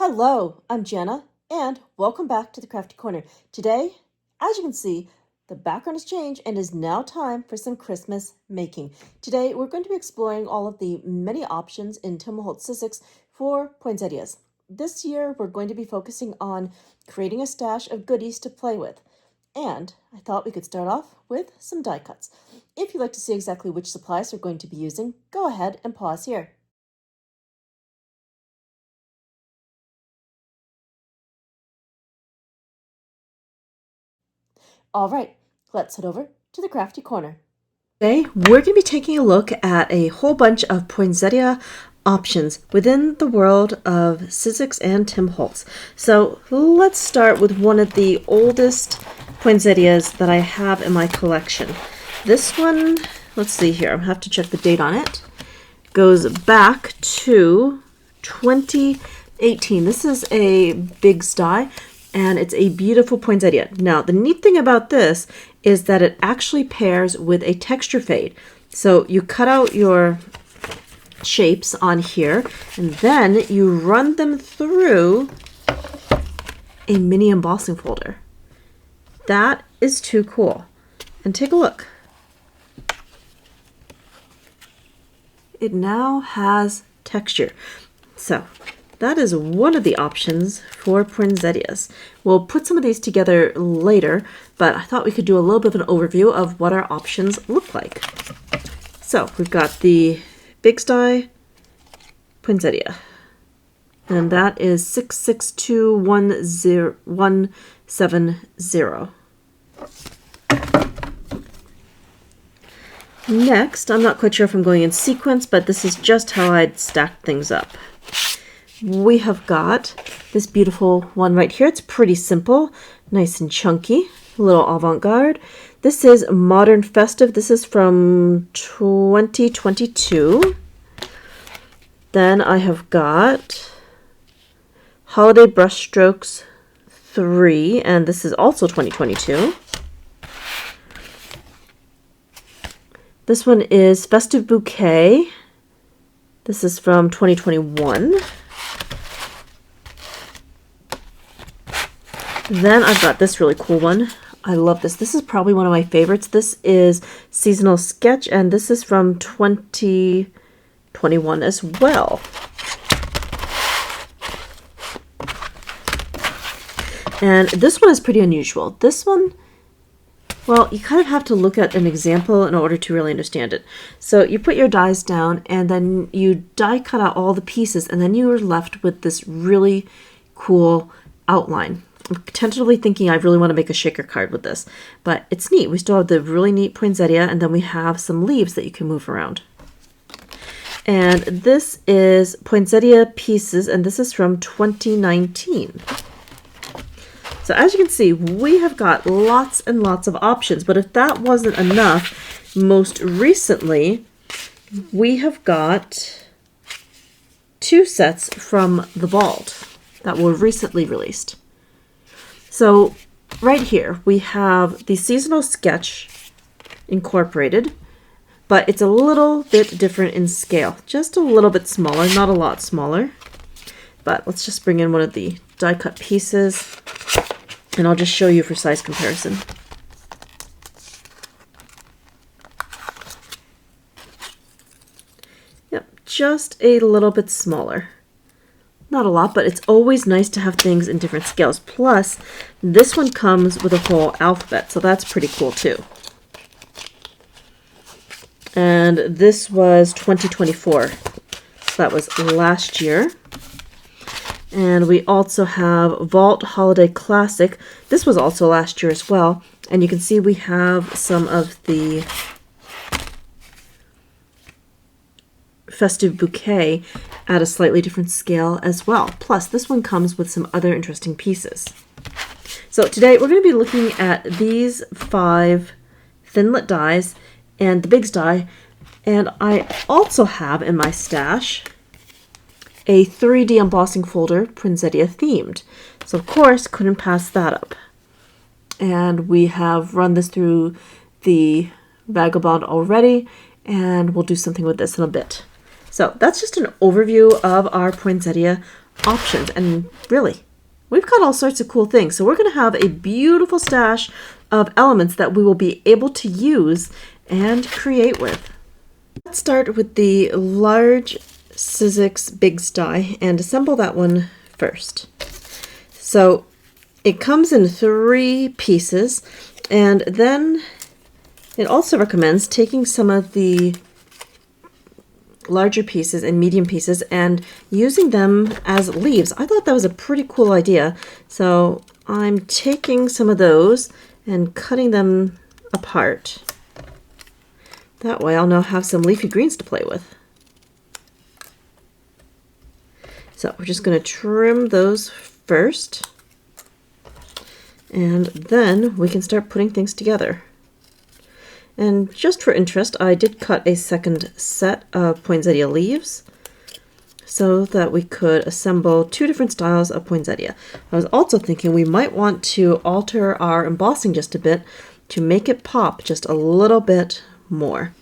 Hello, I'm Janna, and welcome back to the Crafty Corner. Today, as you can see, the background has changed and it is now time for some Christmas making. Today, we're going to be exploring all of the many options in Tim Holtz Sizzix for poinsettias. This year, we're going to be focusing on creating a stash of goodies to play with. And I thought we could start off with some die cuts. If you'd like to see exactly which supplies we're going to be using, go ahead and pause here. All right, let's head over to the Crafty Corner. Today, we're going to be taking a look at a whole bunch of poinsettia options within the world of Sizzix and Tim Holtz. So let's start with one of the oldest poinsettias that I have in my collection. This one, let's see here, I have to check the date on it, goes back to 2018. This is a big die, and it's a beautiful poinsettia. Now, the neat thing about this is that it actually pairs with a texture fade. So you cut out your shapes on here, and then you run them through a mini embossing folder. That is too cool. And take a look. It now has texture. So that is one of the options for poinsettias. We'll put some of these together later, but I thought we could do a little bit of an overview of what our options look like. So we've got the big die poinsettia, and that is 66210170. Next, I'm not quite sure if I'm going in sequence, but this is just how I'd stack things up. We have got this beautiful one right here. It's pretty simple, nice and chunky, a little avant-garde. This is Modern Festive. This is from 2022. Then I have got Holiday Brushstrokes 3, and this is also 2022. This one is Festive Bouquet. This is from 2021. Then I've got this really cool one. I love this. This is probably one of my favorites. This is Seasonal Sketch, and this is from 2021 as well. And this one is pretty unusual. This one, well, you kind of have to look at an example in order to really understand it. So you put your dies down, and then you die cut out all the pieces, and then you are left with this really cool outline. I'm tentatively thinking I really want to make a shaker card with this, but it's neat. We still have the really neat poinsettia, and then we have some leaves that you can move around. And this is Poinsettia Pieces, and this is from 2019. So as you can see, we have got lots and lots of options, but if that wasn't enough, most recently, we have got 2 sets from the Vault that were recently released. So right here, we have the Seasonal Sketch incorporated, but it's a little bit different in scale. Just a little bit smaller, not a lot smaller. But let's just bring in one of the die cut pieces, and I'll just show you for size comparison. Yep, just a little bit smaller. Not a lot, but it's always nice to have things in different scales. Plus, this one comes with a whole alphabet, so that's pretty cool too. And this was 2024, so that was last year. And we also have Vault Holiday Classic. This was also last year as well. And you can see we have some of the Festive Bouquet at a slightly different scale as well. Plus, this one comes with some other interesting pieces. So today we're going to be looking at these 5 thinlit dies and the bigs die. And I also have in my stash a 3D embossing folder, poinsettia themed. So of course, couldn't pass that up. And we have run this through the Vagabond already, and we'll do something with this in a bit. So that's just an overview of our poinsettia options, and really, we've got all sorts of cool things. So we're going to have a beautiful stash of elements that we will be able to use and create with. Let's start with the large Sizzix Bigs die and assemble that one first. So it comes in 3 pieces, and then it also recommends taking some of the larger pieces and medium pieces and using them as leaves. I thought that was a pretty cool idea. So I'm taking some of those and cutting them apart. That way I'll now have some leafy greens to play with. So we're just going to trim those first, and then we can start putting things together. And just for interest, I did cut a second set of poinsettia leaves so that we could assemble 2 different styles of poinsettia. I was also thinking we might want to alter our embossing just a bit to make it pop just a little bit more.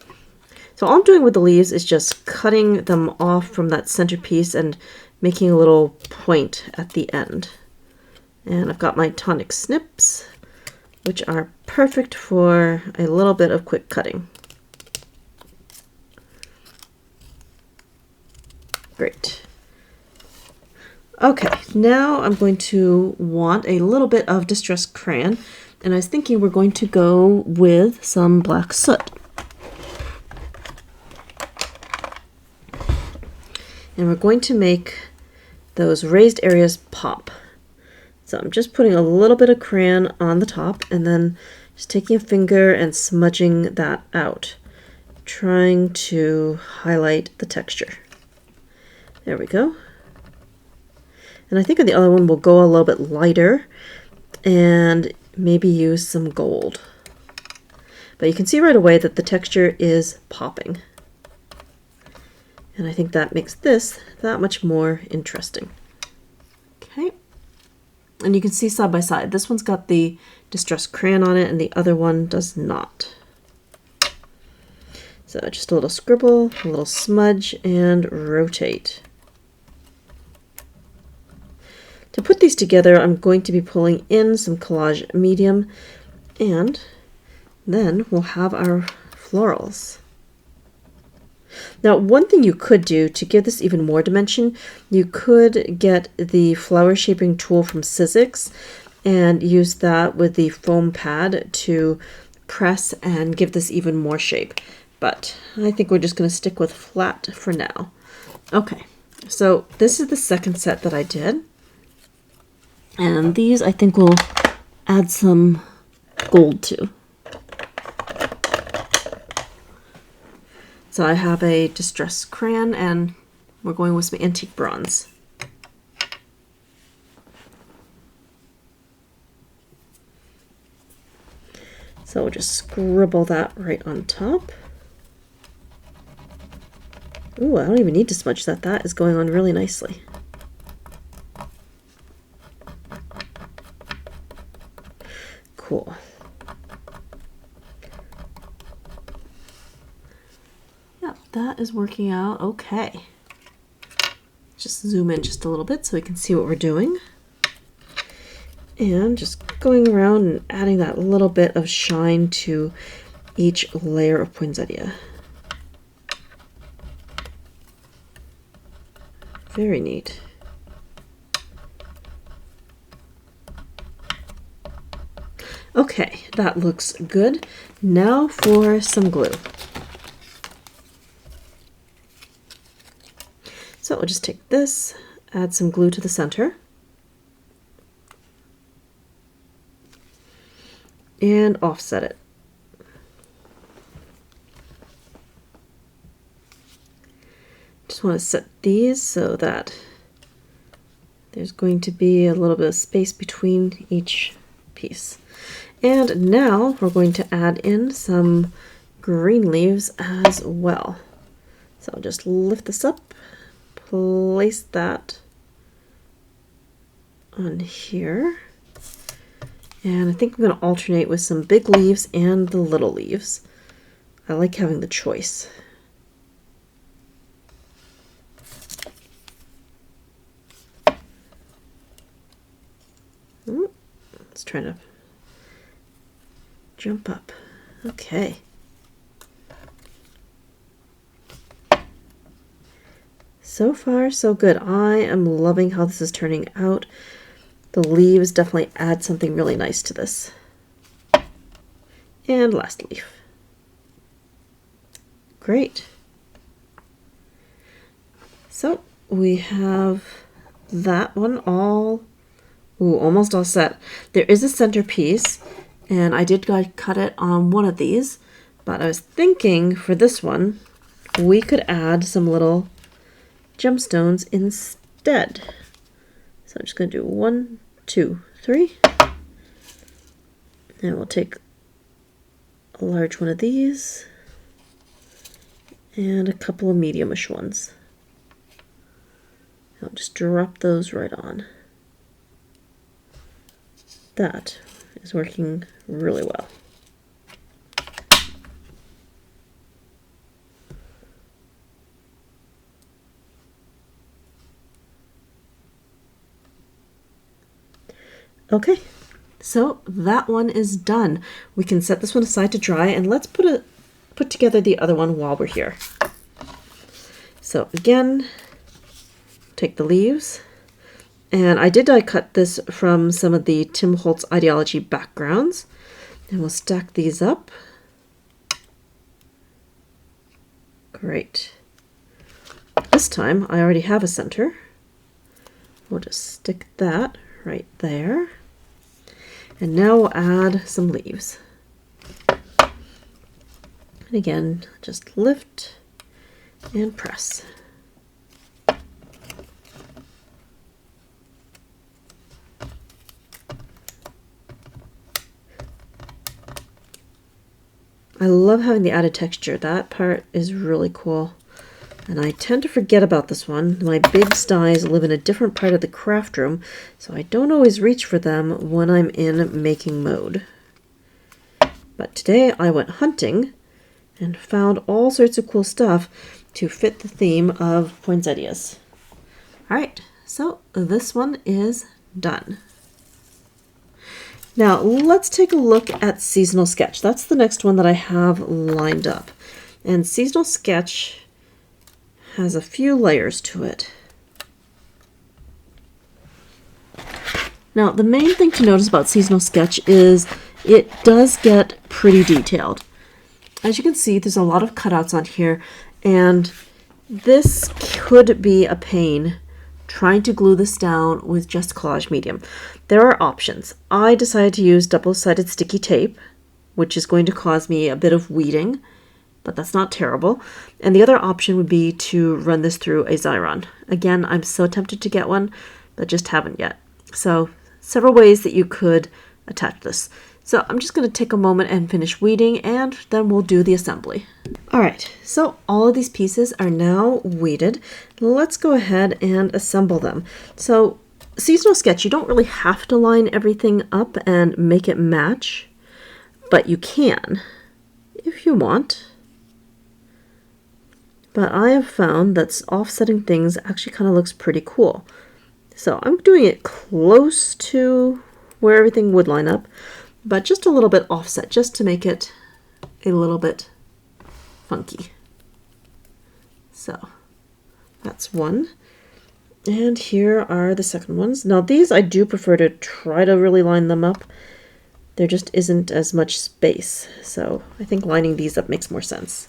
So all I'm doing with the leaves is just cutting them off from that centerpiece and making a little point at the end. And I've got my tonic snips, which are perfect for a little bit of quick cutting. Great. Okay, now I'm going to want a little bit of distressed crayon, and I was thinking we're going to go with some black soot. And we're going to make those raised areas pop. So I'm just putting a little bit of crayon on the top and then just taking a finger and smudging that out, trying to highlight the texture. There we go. And I think on the other one we'll go a little bit lighter and maybe use some gold. But you can see right away that the texture is popping. And I think that makes this that much more interesting. Okay. And you can see side by side, this one's got the distressed crayon on it and the other one does not. So just a little scribble, a little smudge, and rotate. To put these together, I'm going to be pulling in some collage medium, and then we'll have our florals. Now, one thing you could do to give this even more dimension, you could get the flower shaping tool from Sizzix and use that with the foam pad to press and give this even more shape. But I think we're just going to stick with flat for now. Okay, so this is the second set that I did. And these I think we'll add some gold to. So I have a distressed crayon and we're going with some antique bronze. So we'll just scribble that right on top. Ooh, I don't even need to smudge that. That is going on really nicely. Cool. Yep, that is working out okay. Just zoom in just a little bit so we can see what we're doing. And just going around and adding that little bit of shine to each layer of poinsettia. Very neat. Okay, that looks good. Now for some glue. So we'll just take this, add some glue to the center, and offset it. Just want to set these so that there's going to be a little bit of space between each piece. And now we're going to add in some green leaves as well. So I'll just lift this up, place that on here. And I think I'm going to alternate with some big leaves and the little leaves. I like having the choice. It's trying to jump up. Okay. So far, so good. I am loving how this is turning out. The leaves definitely add something really nice to this. And last leaf. Great. So we have that one almost all set. There is a centerpiece, and I did cut it on one of these, but I was thinking for this one, we could add some little gemstones instead. So I'm just going to do 1, 2, 3. And we'll take a large one of these and a couple of medium-ish ones. I'll just drop those right on. That is working really well. Okay, so that one is done. We can set this one aside to dry, and let's put together the other one while we're here. So again, take the leaves, and I did die cut this from some of the Tim Holtz ideology backgrounds, and we'll stack these up. Great. This time I already have a center. We'll just stick that right there. And now we'll add some leaves. And again, just lift and press. I love having the added texture. That part is really cool. And I tend to forget about this one. My big dies live in a different part of the craft room, so I don't always reach for them when I'm in making mode. But today I went hunting and found all sorts of cool stuff to fit the theme of poinsettias. Alright, so this one is done. Now let's take a look at Seasonal Sketch. That's the next one that I have lined up. And Seasonal Sketch has a few layers to it. Now, the main thing to notice about Seasonal Sketch is it does get pretty detailed. As you can see, there's a lot of cutouts on here, and this could be a pain trying to glue this down with just collage medium. There are options. I decided to use double-sided sticky tape, which is going to cause me a bit of weeding, but that's not terrible. And the other option would be to run this through a Xyron. Again, I'm so tempted to get one, but just haven't yet. So several ways that you could attach this. So I'm just going to take a moment and finish weeding, and then we'll do the assembly. Alright, so all of these pieces are now weeded. Let's go ahead and assemble them. So Seasonal Sketch, you don't really have to line everything up and make it match, but you can if you want. But I have found that offsetting things actually kind of looks pretty cool. So I'm doing it close to where everything would line up, but just a little bit offset, just to make it a little bit funky. So that's one. And here are the second ones. Now these I do prefer to try to really line them up. There just isn't as much space. So I think lining these up makes more sense.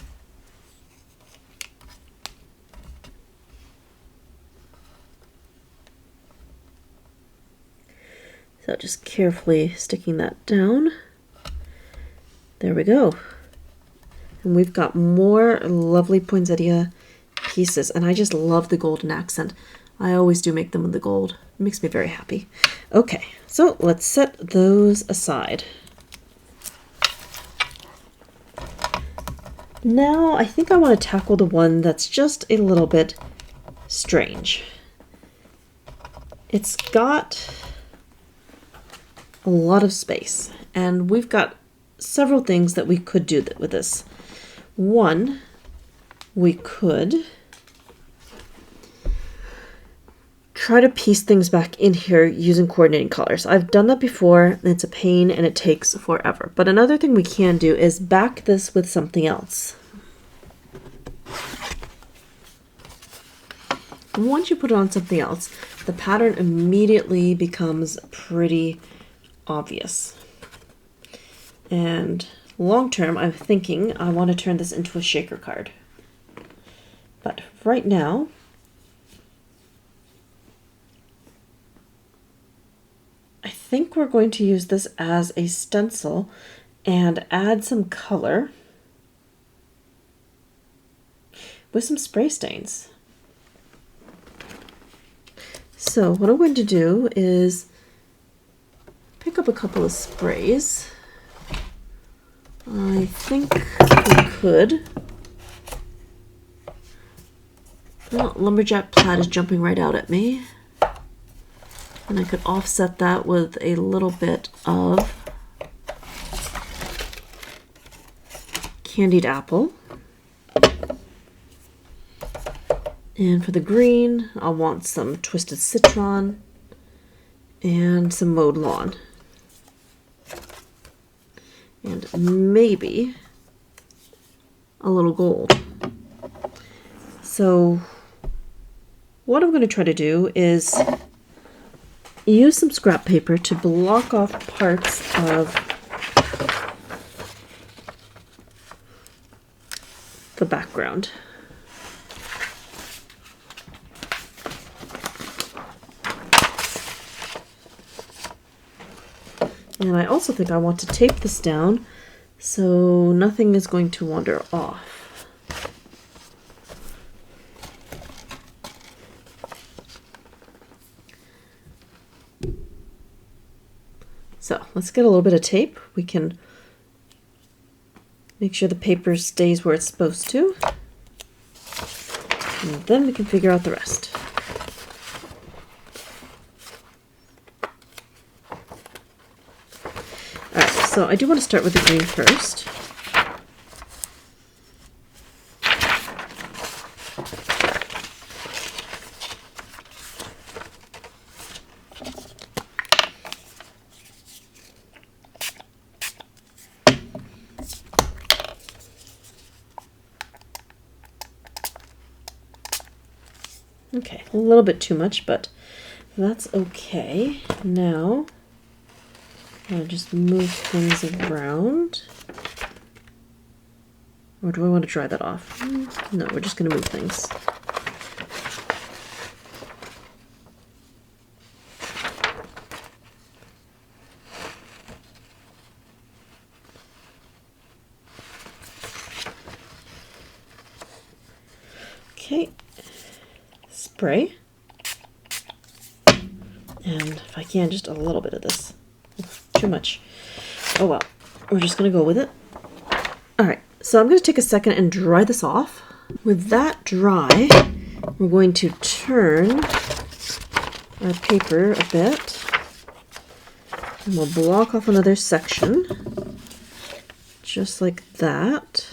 So just carefully sticking that down. There we go. And we've got more lovely poinsettia pieces. And I just love the golden accent. I always do make them with the gold. It makes me very happy. Okay, so let's set those aside. Now I think I want to tackle the one that's just a little bit strange. It's got a lot of space, and we've got several things that we could do with this. One, we could try to piece things back in here using coordinating colors. I've done that before, and it's a pain and it takes forever. But another thing we can do is back this with something else. And once you put it on something else, the pattern immediately becomes pretty obvious. And long term, I'm thinking I want to turn this into a shaker card. But right now, I think we're going to use this as a stencil and add some color with some spray stains. So what I'm going to do is pick up a couple of sprays. I think we could. Well, lumberjack plaid is jumping right out at me. And I could offset that with a little bit of candied apple. And for the green, I'll want some twisted citron and some mowed lawn. And maybe a little gold. So what I'm going to try to do is use some scrap paper to block off parts of the background. And I also think I want to tape this down so nothing is going to wander off. So let's get a little bit of tape. We can make sure the paper stays where it's supposed to. And then we can figure out the rest. Alright, so I do want to start with the green first. Okay, a little bit too much, but that's okay. Now, I'll just move things around. Or do I want to dry that off? No, we're just going to move things. Okay. Spray. And if I can, just a little bit of this. Too much. Oh well, we're just going to go with it. Alright, so I'm going to take a second and dry this off. With that dry, we're going to turn our paper a bit. And we'll block off another section. Just like that.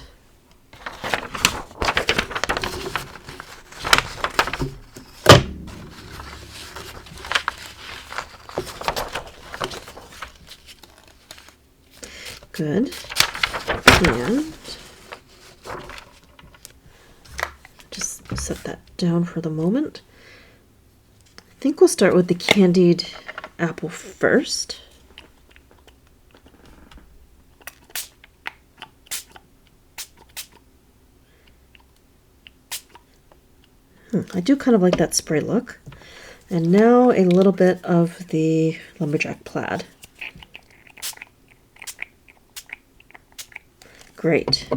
Good. And just set that down for the moment. I think we'll start with the candied apple first. I do kind of like that spray look. And now a little bit of the lumberjack plaid. Great.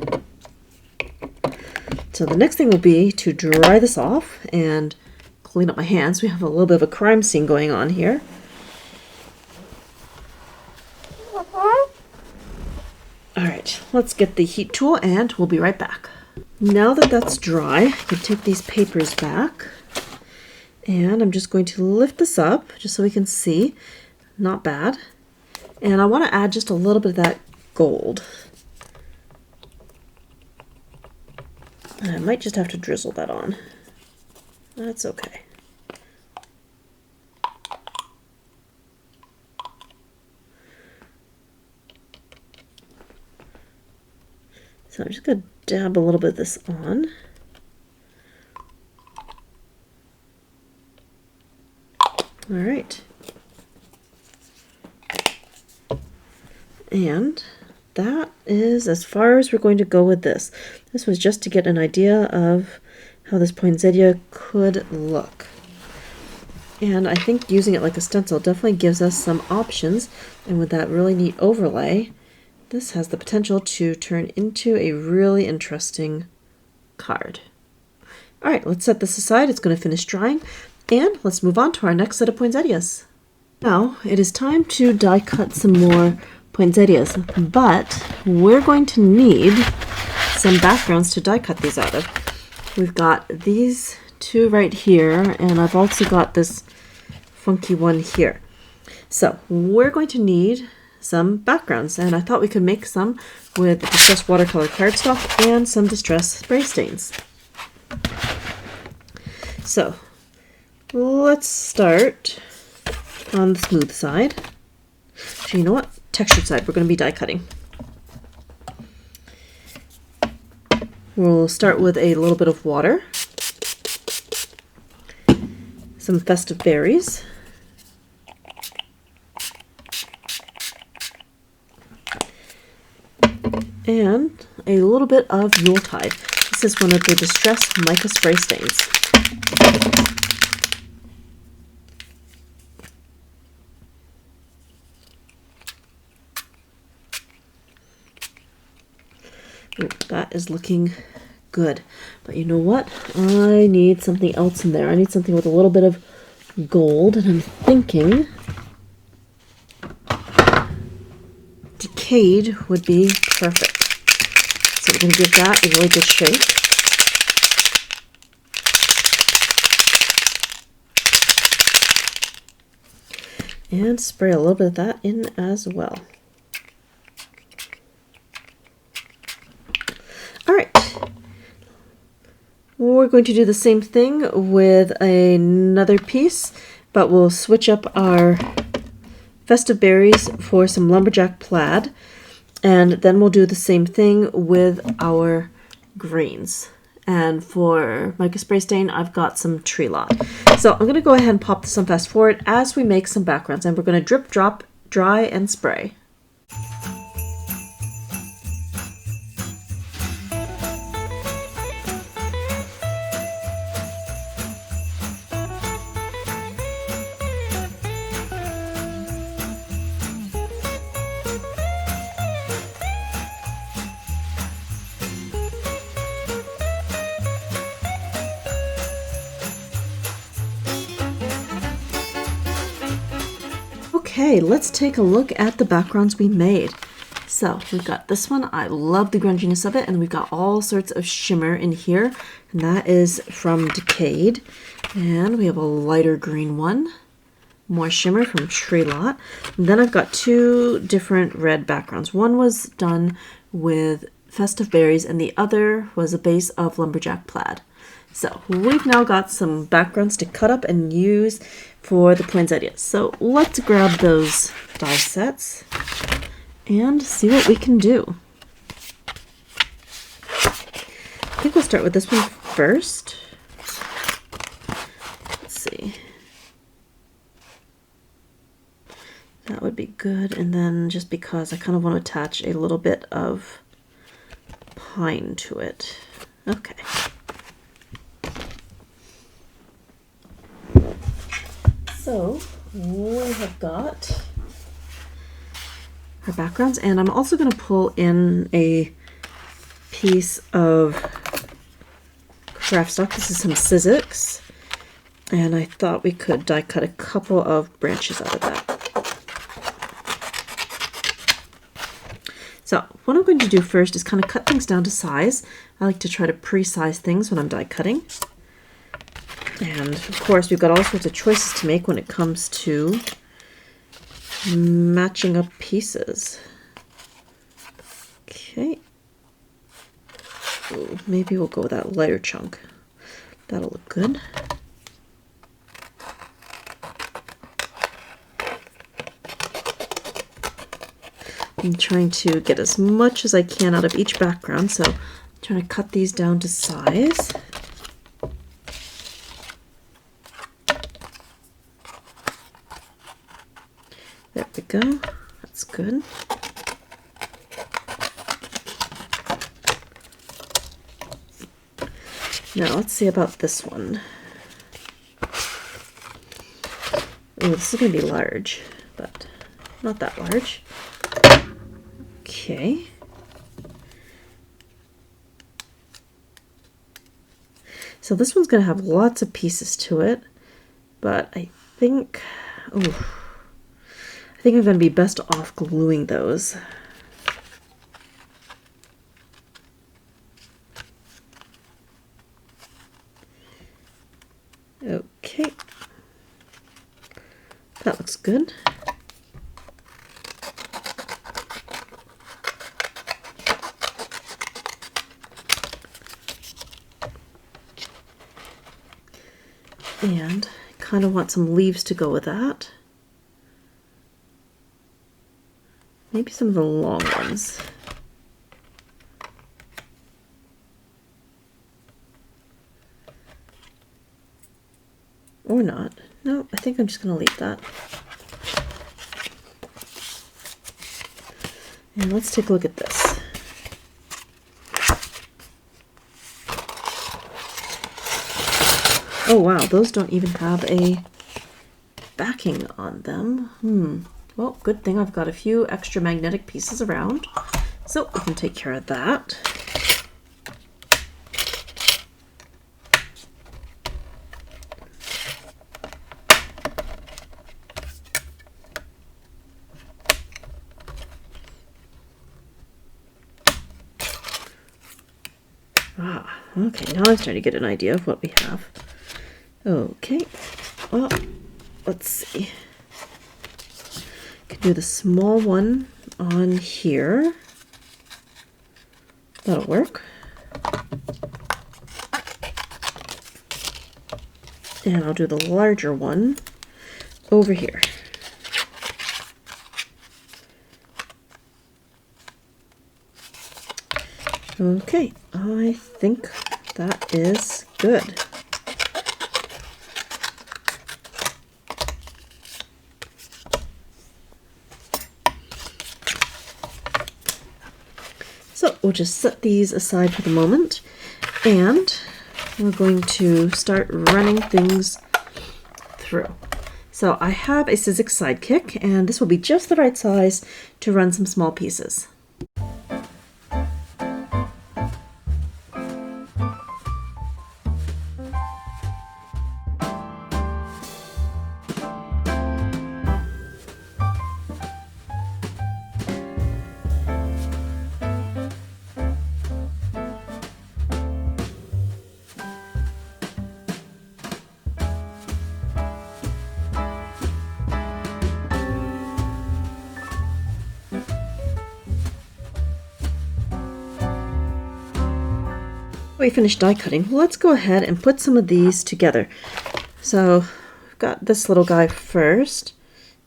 So the next thing will be to dry this off and clean up my hands. We have a little bit of a crime scene going on here. Alright, let's get the heat tool and we'll be right back. Now that that's dry, you can take these papers back. And I'm just going to lift this up just so we can see. Not bad. And I want to add just a little bit of that gold. I might just have to drizzle that on. That's okay. So I'm just going to dab a little bit of this on. All right. And that is as far as we're going to go with this. This was just to get an idea of how this poinsettia could look. And I think using it like a stencil definitely gives us some options. And with that really neat overlay, this has the potential to turn into a really interesting card. All right, let's set this aside. It's going to finish drying. And let's move on to our next set of poinsettias. Now, it is time to die cut some more poinsettias, but we're going to need some backgrounds to die cut these out of. We've got these two right here, and I've also got this funky one here. So we're going to need some backgrounds, and I thought we could make some with distressed watercolor cardstock and some distressed spray stains. So let's start on the smooth side. So you know what? Textured side, we're going to be die cutting. We'll start with a little bit of water, some festive berries, and a little bit of Yuletide. This is one of the distressed mica spray stains. Ooh, that is looking good. But you know what? I need something else in there. I need something with a little bit of gold, and I'm thinking Decayed would be perfect. So we're going to give that a really good shake. And spray a little bit of that in as well. All right. We're going to do the same thing with another piece, but we'll switch up our festive berries for some lumberjack plaid, and then we'll do the same thing with our greens. And for mica spray stain, I've got some tree lot. So I'm going to go ahead and pop this on fast forward as we make some backgrounds, and we're going to drip, drop, dry, and spray. Okay, let's take a look at the backgrounds we made. So we've got this one. I love the grunginess of it, and we've got all sorts of shimmer in here, and that is from Decayed. And we have a lighter green one, more shimmer from Tree Lot. And then I've got two different red backgrounds. One was done with festive berries, and the other was a base of lumberjack plaid. So we've now got some backgrounds to cut up and use for the poinsettias. So let's grab those die sets and see what we can do. I think we'll start with this one first. Let's see. That would be good. And then just because I kind of want to attach a little bit of pine to it. Okay. So we have got our backgrounds, and I'm also going to pull in a piece of craft stock. This is some Sizzix, and I thought we could die cut a couple of branches out of that. So what I'm going to do first is kind of cut things down to size. I like to try to pre-size things when I'm die cutting. And of course, we've got all sorts of choices to make when it comes to matching up pieces. Okay. Ooh, maybe we'll go with that lighter chunk. That'll look good. I'm trying to get as much as I can out of each background, so I'm trying to cut these down to size. There we go. That's good. Now let's see about this one. Oh, this is going to be large, but not that large. Okay. So this one's going to have lots of pieces to it, but I think, I think I'm going to be best off gluing those. Okay. That looks good. And kind of want some leaves to go with that. Maybe some of the long ones. Or not. No, I think I'm just going to leave that. And let's take a look at this. Oh wow, those don't even have a backing on them. Well, good thing I've got a few extra magnetic pieces around, so we can take care of that. Okay, now I'm starting to get an idea of what we have. Okay, well, let's see. Could do the small one on here. That'll work. And I'll do the larger one over here. Okay, I think that is good. So we'll just set these aside for the moment, and we're going to start running things through. So I have a Sizzix Sidekick, and this will be just the right size to run some small pieces. We finished die cutting. Let's go ahead and put some of these together. So I've got this little guy first.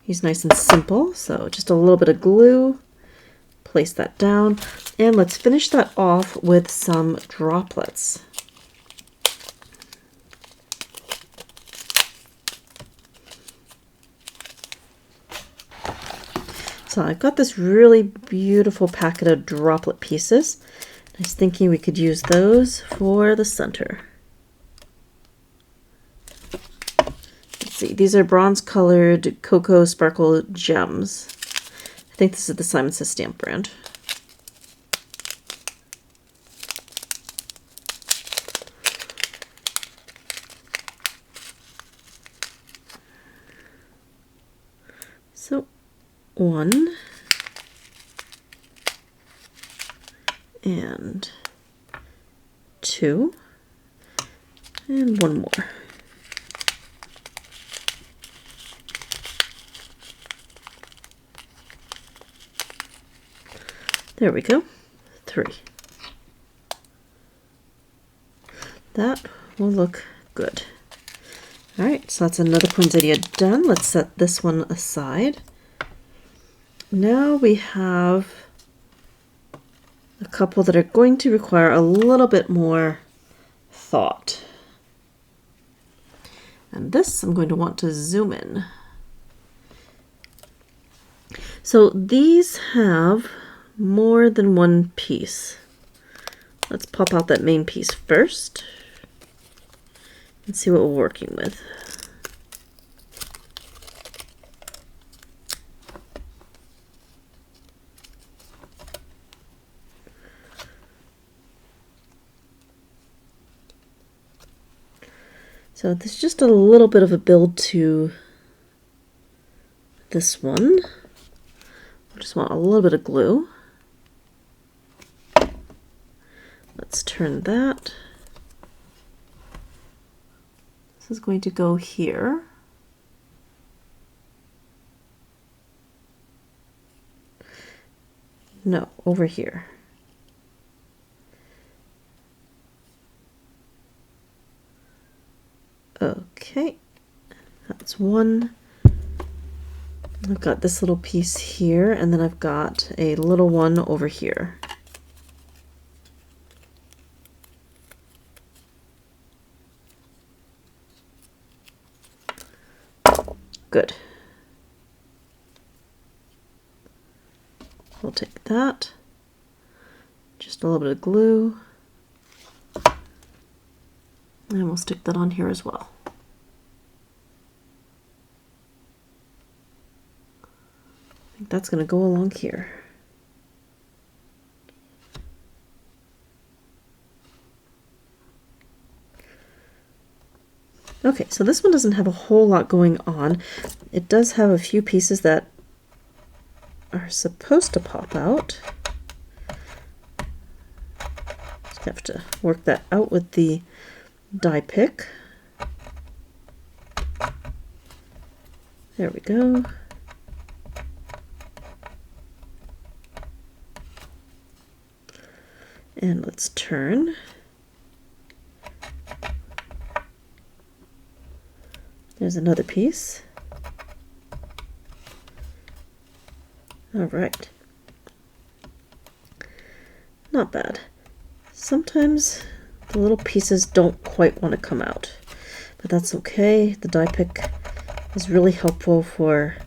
He's nice and simple, so just a little bit of glue. Place that down, and let's finish that off with some droplets. So I've got this really beautiful packet of droplet pieces. I was thinking we could use those for the center. Let's see, these are bronze colored cocoa sparkle gems. I think this is the Simon Says stamp brand. So 1 and 2 and 1 more. There we go. 3. That will look good. All right, so that's another poinsettia done. Let's set this one aside. now we have a couple that are going to require a little bit more thought. And this I'm going to want to zoom in. So these have more than one piece. Let's pop out that main piece first and see what we're working with. So this is just a little bit of a build to this one. I just want a little bit of glue. Let's turn that. This is going to go here. No, over here. Okay, that's one. I've got this little piece here, and then I've got a little one over here. Good. We'll take that. Just a little bit of glue. And we'll stick that on here as well. I think that's going to go along here. Okay, so this one doesn't have a whole lot going on. It does have a few pieces that are supposed to pop out. Just have to work that out with the die pick. There we go. And let's turn. There's another piece. All right. Not bad. Sometimes the little pieces don't quite want to come out, but that's okay. The die pick is really helpful for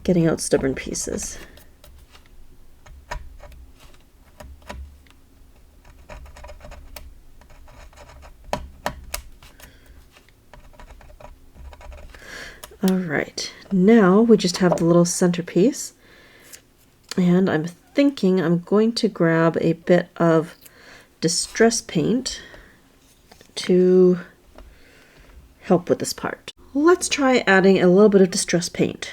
getting out stubborn pieces. All right, now we just have the little centerpiece, and I'm thinking I'm going to grab a bit of distress paint to help with this part. Let's try adding a little bit of distress paint.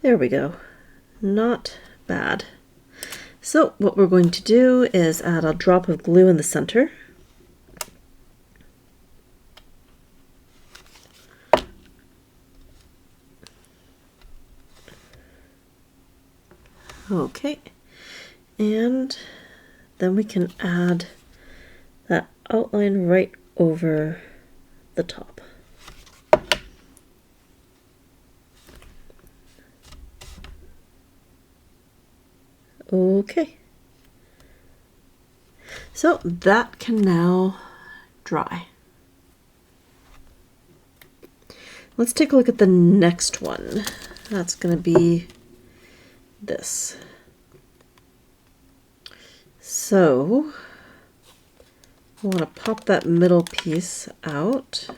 There we go. Not bad. So what we're going to do is add a drop of glue in the center. Okay, and then we can add that outline right over the top. Okay, so that can now dry. Let's take a look at the next one. That's going to be this. So I want to pop that middle piece out.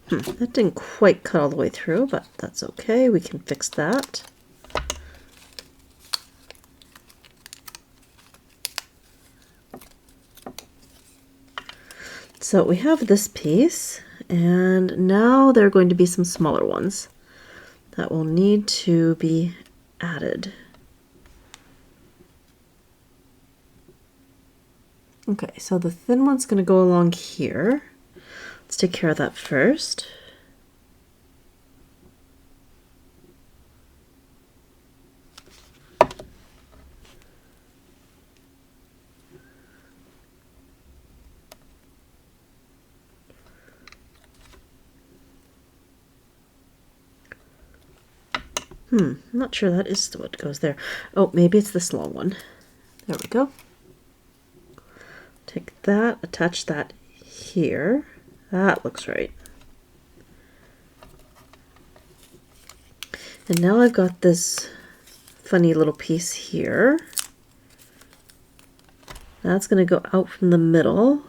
That didn't quite cut all the way through, but that's okay. We can fix that. So we have this piece, and now there are going to be some smaller ones that will need to be added. Okay, so the thin one's going to go along here. Let's take care of that first. I'm not sure that is what goes there. Oh, maybe it's this long one. There we go. Take that, attach that here. That looks right. And now I've got this funny little piece here. That's going to go out from the middle.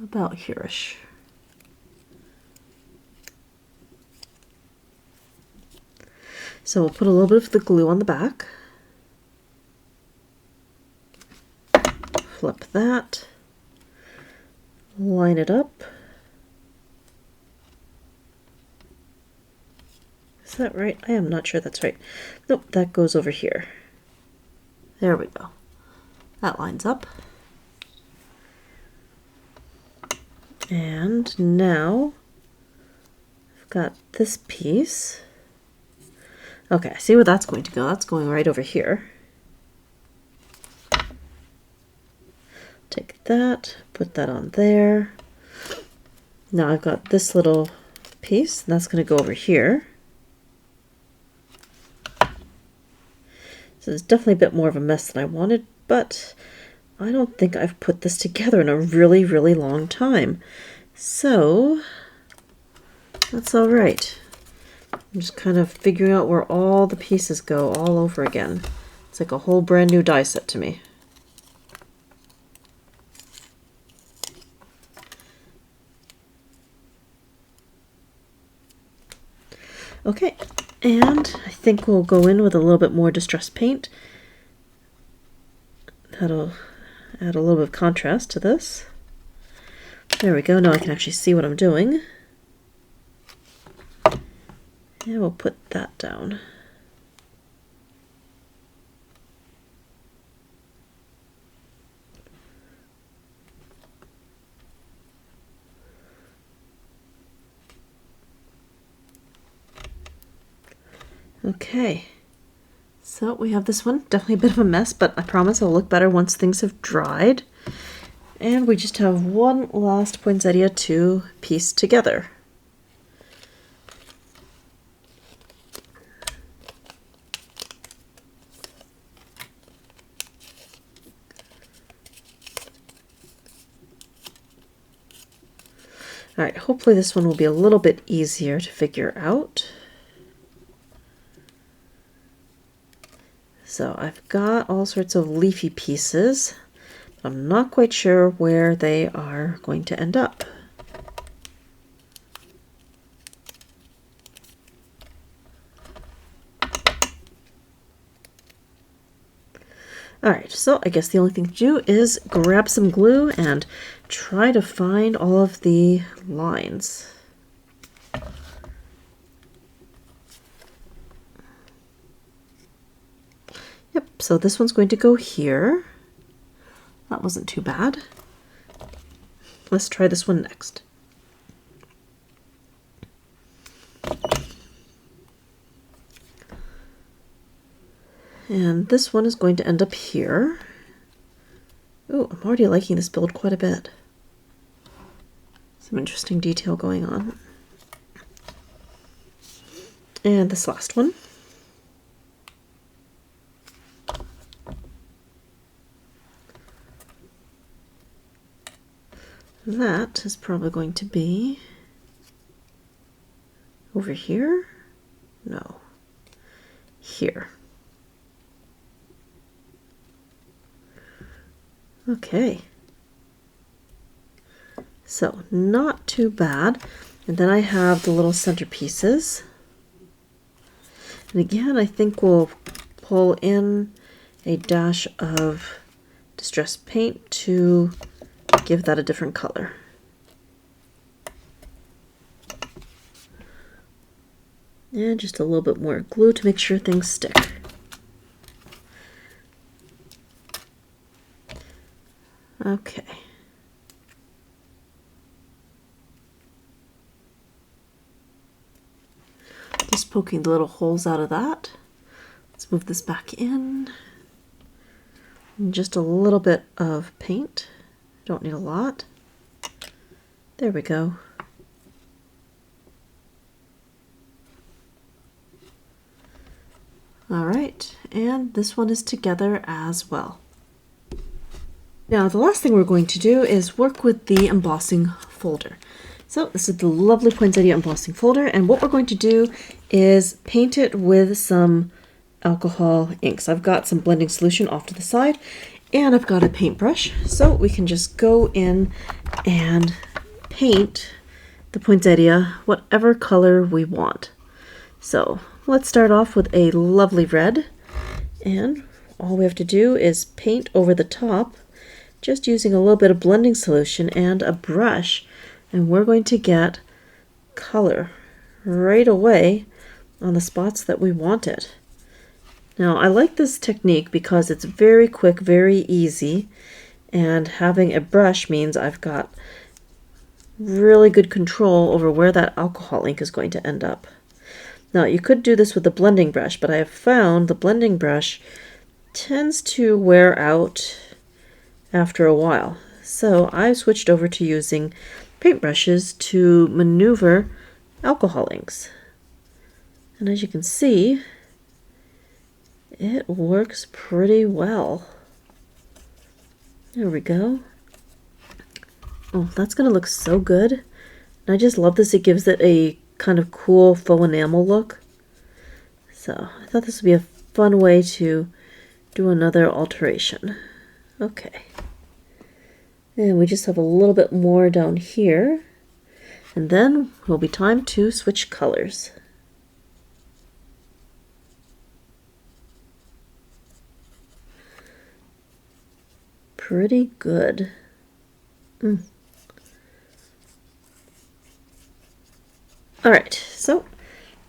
About here-ish. So we'll put a little bit of the glue on the back. Flip that. Line it up. Is that right? I am not sure that's right. Nope, that goes over here. There we go. That lines up. And now I've got this piece. Okay, I see where that's going to go. That's going right over here. Take that, put that on there. Now I've got this little piece, and that's going to go over here. So it's definitely a bit more of a mess than I wanted, but I don't think I've put this together in a really, really long time. So that's all right. I'm just kind of figuring out where all the pieces go all over again. It's like a whole brand new die set to me. Okay, and I think we'll go in with a little bit more distress paint. That'll add a little bit of contrast to this. There we go, now I can actually see what I'm doing. And we'll put that down. Okay, so we have this one, definitely a bit of a mess, but I promise it'll look better once things have dried. And we just have one last poinsettia to piece together. All right, hopefully this one will be a little bit easier to figure out. So I've got all sorts of leafy pieces, but I'm not quite sure where they are going to end up. All right, so I guess the only thing to do is grab some glue and try to find all of the lines. Yep, so this one's going to go here. That wasn't too bad. Let's try this one next. And this one is going to end up here. Ooh, I'm already liking this build quite a bit. Some interesting detail going on. And this last one. That is probably going to be over here. No, here. Okay. So not too bad. And then I have the little centerpieces. And again, I think we'll pull in a dash of distress paint to give that a different color. And just a little bit more glue to make sure things stick. Okay. Just poking the little holes out of that. Let's move this back in. And just a little bit of paint. Don't need a lot. There we go. All right, and this one is together as well. Now the last thing we're going to do is work with the embossing folder. So this is the lovely poinsettia embossing folder, and what we're going to do is paint it with some alcohol inks. I've got some blending solution off to the side, and I've got a paintbrush, so we can just go in and paint the poinsettia whatever color we want. So let's start off with a lovely red, and all we have to do is paint over the top just using a little bit of blending solution and a brush, and we're going to get color right away on the spots that we want it. Now I like this technique because it's very quick, very easy, and having a brush means I've got really good control over where that alcohol ink is going to end up. Now you could do this with the blending brush, but I have found the blending brush tends to wear out after a while. So I switched over to using paintbrushes to maneuver alcohol inks. And as you can see, it works pretty well. There we go. Oh, that's going to look so good. And I just love this. It gives it a kind of cool faux enamel look. So I thought this would be a fun way to do another alteration. Okay. And we just have a little bit more down here. And then it will be time to switch colors. Pretty good. Alright, so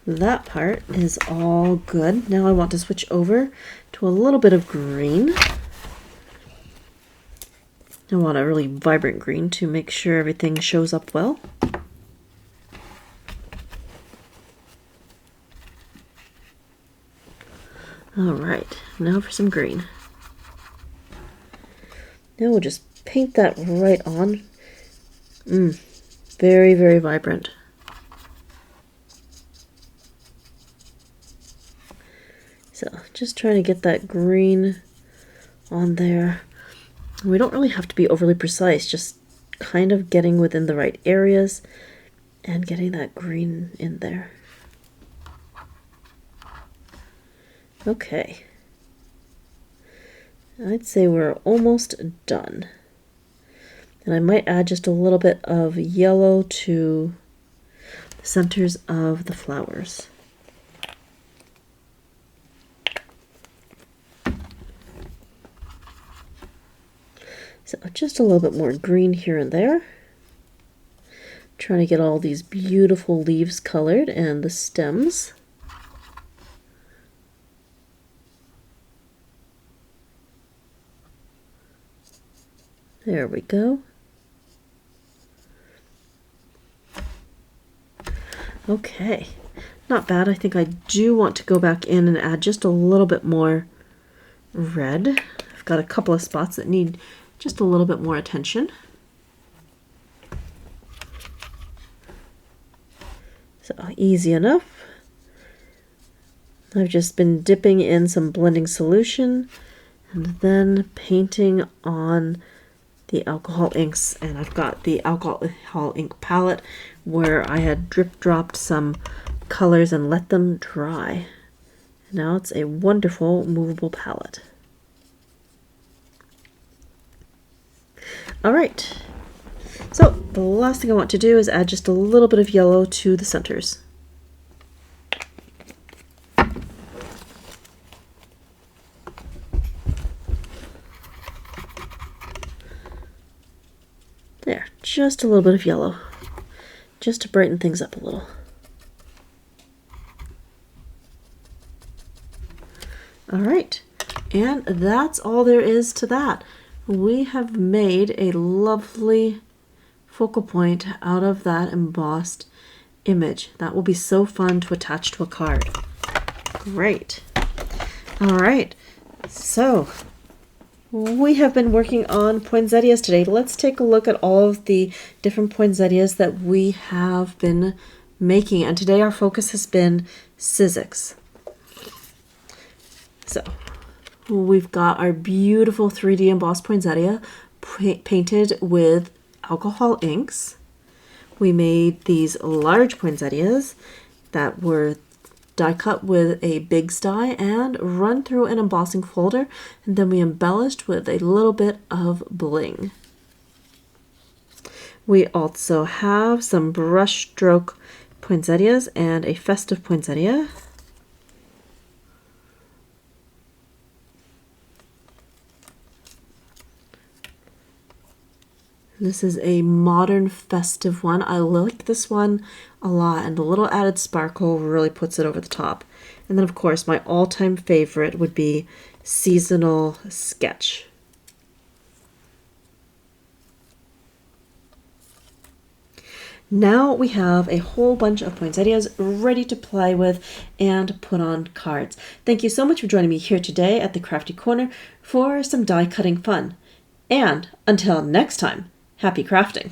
that part is all good. Now I want to switch over to a little bit of green. I want a really vibrant green to make sure everything shows up well. Alright, now for some green. Now we'll just paint that right on. Very, very vibrant. So just trying to get that green on there. We don't really have to be overly precise, just kind of getting within the right areas and getting that green in there. Okay. I'd say we're almost done. And I might add just a little bit of yellow to the centers of the flowers. So just a little bit more green here and there. Trying to get all these beautiful leaves colored and the stems. There we go. Okay, not bad. I think I do want to go back in and add just a little bit more red. I've got a couple of spots that need just a little bit more attention. So easy enough. I've just been dipping in some blending solution and then painting on the alcohol inks, and I've got the alcohol ink palette where I had drip dropped some colors and let them dry. Now it's a wonderful movable palette. Alright, so the last thing I want to do is add just a little bit of yellow to the centers. There, just a little bit of yellow, just to brighten things up a little. Alright, and that's all there is to that. We have made a lovely focal point out of that embossed image. That will be so fun to attach to a card. Great. Alright, so We have been working on poinsettias today. Let's take a look at all of the different poinsettias that we have been making. And today our focus has been Sizzix. So we've got our beautiful 3D embossed poinsettia painted with alcohol inks. We made these large poinsettias that were die cut with a Big's die and run through an embossing folder, and then we embellished with a little bit of bling. We also have some brush stroke poinsettias and a festive poinsettia. This is a modern festive one. I like this one a lot, and the little added sparkle really puts it over the top. And then, of course, my all-time favorite would be Seasonal Sketch. Now we have a whole bunch of poinsettias ready to play with and put on cards. Thank you so much for joining me here today at the Crafty Corner for some die cutting fun. And until next time, happy crafting!